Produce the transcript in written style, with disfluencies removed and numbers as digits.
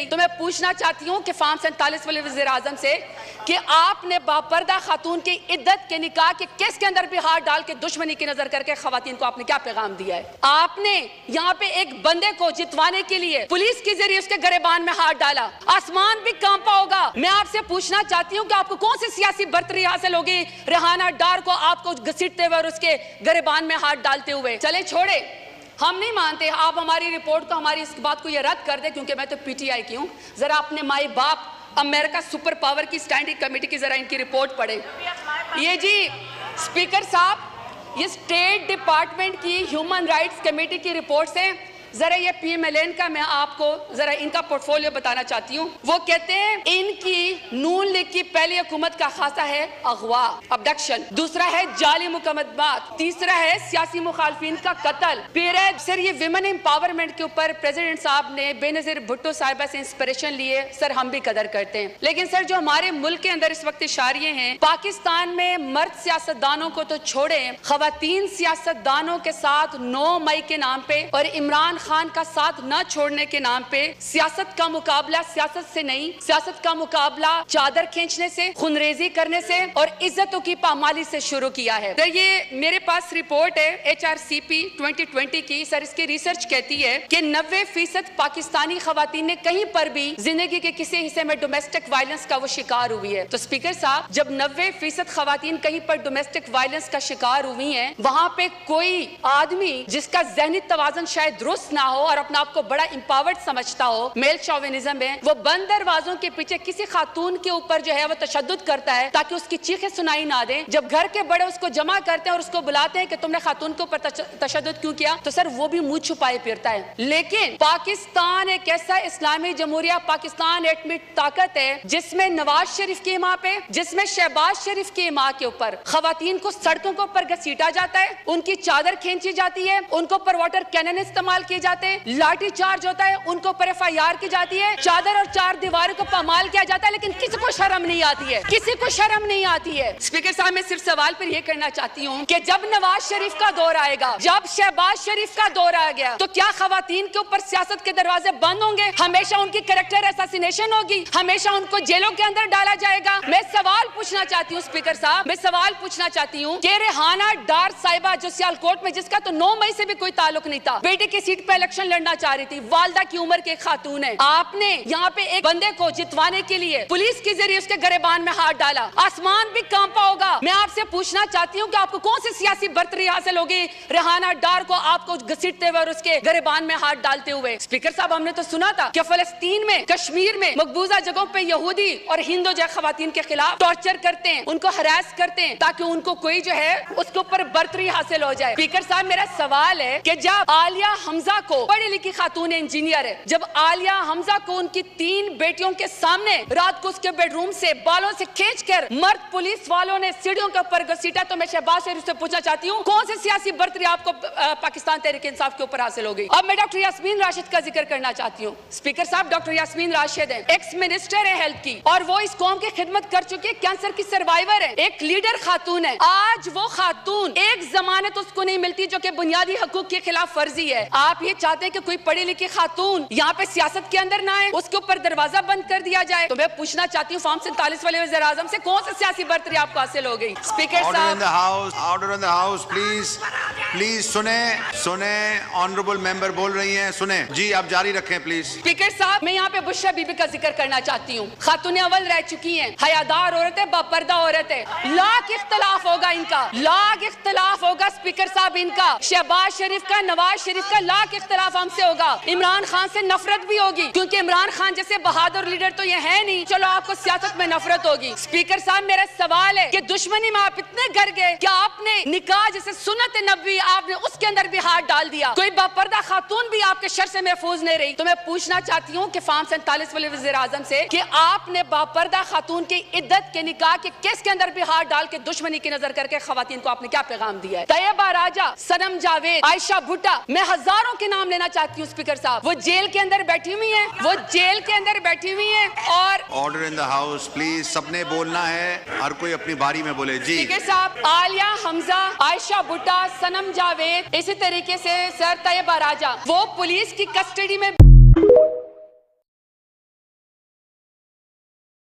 रही। तो मैं पूछना चाहती हूँ कि फार्म 47 वाले वज़ीर आज़म से कि आपने बापर्दा खातून की इद्दत के निकाह के केस के अंदर भी हाथ डाल के दुश्मनी की नजर करके खवातीन को आपने क्या पैगाम दिया है? आपने यहाँ पे एक बंदे को जितवाने के लिए पुलिस के जरिए उसके गरेबान में हाथ डाला, आसमान भी कांपा होगा। मैं आपसे पूछना चाहती हूँ कि आपको कौन सी सियासी बर्तरी हासिल होगी रेहाना डार को आपको घसीटते हुए और उसके गरेबान में हाथ डालते हुए? चले छोड़े, हम नहीं मानते। आप हमारी रिपोर्ट को, हमारी इस बात को ये रद्द कर दे, क्योंकि मैं तो पीटीआई की हूँ। जरा अपने माई बाप अमेरिका सुपर पावर की स्टैंडिंग कमेटी की जरा इनकी रिपोर्ट पढ़े। ये जी स्पीकर साहब, ये स्टेट डिपार्टमेंट की ह्यूमन राइट्स कमेटी की रिपोर्ट से जरा ये पीएमएलएन का मैं आपको जरा इनका पोर्टफोलियो बताना चाहती हूँ। वो कहते हैं इनकी नून लीग की पहली हुकूमत का खासा है अगवा, अबडक्शन, दूसरा है जाली मुकदमात, तीसरा है सियासी मुखालफिन का कत्ल। फिर है सर ये विमेन एम्पावरमेंट के ऊपर प्रेसिडेंट साहब ने बेनजीर भुट्टो साहिबा से इंस्पिरेशन लिए। सर हम भी कदर करते हैं, लेकिन सर जो हमारे मुल्क के अंदर इस वक्त इशारे हैं, पाकिस्तान में मर्द सियासतदानों को तो छोड़े, खवातीन सियासतदानों के साथ 9 मई के नाम पे और इमरान खान का साथ न छोड़ने के नाम पे सियासत का मुकाबला सियासत से नहीं, सियासत का मुकाबला चादर खींचने से, खूनरेजी करने से और इज्जतों की पामाली से शुरू किया है। तो ये मेरे पास रिपोर्ट है HRCP 2020 की। सर इसकी रिसर्च कहती है कि 90% पाकिस्तानी खवातीन ने कहीं पर भी जिंदगी के किसी हिस्से में डोमेस्टिक वायलेंस का वो शिकार हुई है। तो स्पीकर साहब, जब 90% खवातीन कहीं पर डोमेस्टिक वायलेंस का शिकार हुई है, वहां पे कोई आदमी जिसका ज़हनी तवाज़ुन शायद दुरुस्त ना हो और अपना आपको बड़ा इंपावर्ड समझता हो, मेल शोविनिज्म है, वो बंद दरवाजों के पीछे किसी खातून के ऊपर जो है वो तशद्दुद करता है ताकि उसकी चीखें सुनाई ना दे। जब घर के बड़े उसको जमा करते हैं और उसको बुलाते हैं कि तुमने खातून के ऊपर तशद्दुद क्यों किया, तो सर वो भी मुंह छुपाए फिरता है। लेकिन पाकिस्तान एक ऐसा इस्लामी जमहूरिया, पाकिस्तान एटमी ताकत है जिसमें नवाज शरीफ की माँ पे, जिसमें शहबाज शरीफ की माँ के ऊपर खवातीन को सड़कों के ऊपर घसीटा जाता है, उनकी चादर खींची जाती है, उनको पर वाटर कैनन इस्तेमाल किए जाते हैं, लाठी चार्ज होता है, उनको पर FIR की जाती है, चादर और 4 दीवारों को पामाल किया जाता है, लेकिन किसी को शर्म नहीं आती है, किसी को शर्म नहीं आती है। स्पीकर साहब, मैं सिर्फ सवाल पर यह करना चाहती हूँ कि जब नवाज शरीफ का दौर आएगा, जब शहबाज शरीफ का दौर आ गया, तो क्या खवातीन के ऊपर सियासत के दरवाजे बंद होंगे? हमेशा उनकी कैरेक्टर असैसिनेशन होगी, हमेशा उनको जेलों के अंदर डाला जाएगा? मैं सवाल पूछना चाहती हूँ स्पीकर साहब, मैं सवाल पूछना चाहती हूँ कि रेहाना डार साहिबा जो सियालकोट में, जिसका तो 9 मई से भी कोई ताल्लुक नहीं था, बेटे की सीट पे इलेक्शन लड़ना चाह रही थी, वालदा की उम्र के खातून है, आपने यहाँ पे एक बंदे को जितवाने के लिए पुलिस के जरिए उसके गरेबान में हाथ डाला, आसमान भी कांपा होगा। मैं आपसे पूछना चाहती हूँ कि आपको कौन सी सियासी बर्तरी हासिल होगी रेहाना डार को आपको घसीटते हुए और उसके गरेबान में हाथ डालते हुए? स्पीकर साहब, हमने तो सुना था कि फलस्तीन में, कश्मीर में मकबूजा जगहों पे यहूदी और हिंदू जो खवातीन के खिलाफ टॉर्चर करते हैं, उनको हरास करते हैं ताकि उनको कोई जो है उसके ऊपर बर्तरी हासिल हो जाए। स्पीकर साहब, मेरा सवाल है कि जब आलिया हमजा को, पढ़ी लिखी खातून इंजीनियर है, जब आलिया हमजा को उनकी 3 बेटियों के सामने रात को उसके बेडरूम से बालों से खींचकर मर्द पुलिस वालों ने सीढ़ियों के ऊपर घसीटा, तो मैं शहबाज शरीफ से पूछना चाहती हूँ कौन सी सियासी बर्तरी आपको पाकिस्तान तहरीक इंसाफ के ऊपर हासिल होगी? अब मैं डॉक्टर यास्मीन राशिद का जिक्र करना चाहती हूँ। स्पीकर साहब, डॉक्टर यास्मीन राशिद है, एक्स मिनिस्टर है हेल्थ की, और वो इस कौम की खिदमत कर चुकी है, कैंसर की सर्वाइवर है, एक लीडर खातून है। आज वो खातून, एक जमानत उसको नहीं मिलती जो कि बुनियादी हकूक के खिलाफ फर्जी है। आप ये चाहते हैं कि कोई पढ़ी लिखी खातून यहाँ पे सियासत के अंदर ना आए, उसके ऊपर दरवाजा बंद कर दिया जाए? तो मैं पूछना चाहती हूँ फार्म 47 वाले वज़ीर आज़म से कौन सी सियासी बर्तरी आपको हासिल हो गई? स्पीकर साहब, order in the house please, please सुने, ऑनरेबल मेंबर बोल रही हैं, सुने जी, आप जारी रखें प्लीज। स्पीकर साहब, मैं यहाँ पे बुशरा बीबी का जिक्र करना चाहती हूँ। खातून अव्वल रह चुकी हैं, हयादार औरत है, बापर्दा औरत है, लाख इख्तलाफ होगा इनका, लाख इख्तलाफ होगा स्पीकर साहब इनका, शहबाज शरीफ का, नवाज शरीफ का लाख इख्तलाफ हमसे होगा, इमरान खान से नफरत भी होगी, क्योंकि इमरान खान जैसे बहादुर लीडर तो ये है नहीं, चलो आपको सियासत में नफरत होगी। स्पीकर साहब, मेरा सवाल है कि दुश्मनी में आप इतने गर गए कि आपने निकाह जैसे सुन्नत नबी, आपने उसके अंदर भी हाथ डाल दिया, कोई बापर्दा खातून भी आपके शर से महफूज नहीं रही। तो मैं पूछना चाहती हूँ कि फार्म 47 वाले वज़ीर आज़म से कि आपने बापर्दा खातून की इद्दत के निकाह के केस के अंदर भी हाथ डाल के दुश्मनी की नजर करके खवातीन को आपने क्या पैगाम दिया है? तैयबा राजा, सनम जावेद, आयशा भुट्टा, मैं हजारों के नाम लेना चाहती हूँ स्पीकर साहब, वो जेल के अंदर बैठी हुई है, वो जेल के अंदर बैठी हुई है। और order in the house please, सबने बोलना है, हर कोई अपनी बारी में बोले जी। स्पीकर साहब, आलिया हमजा, आयशा भुट्टा, सनम जावेद, इसी तरीके से सर तैयबा राजा, वो पुलिस की कस्टडी में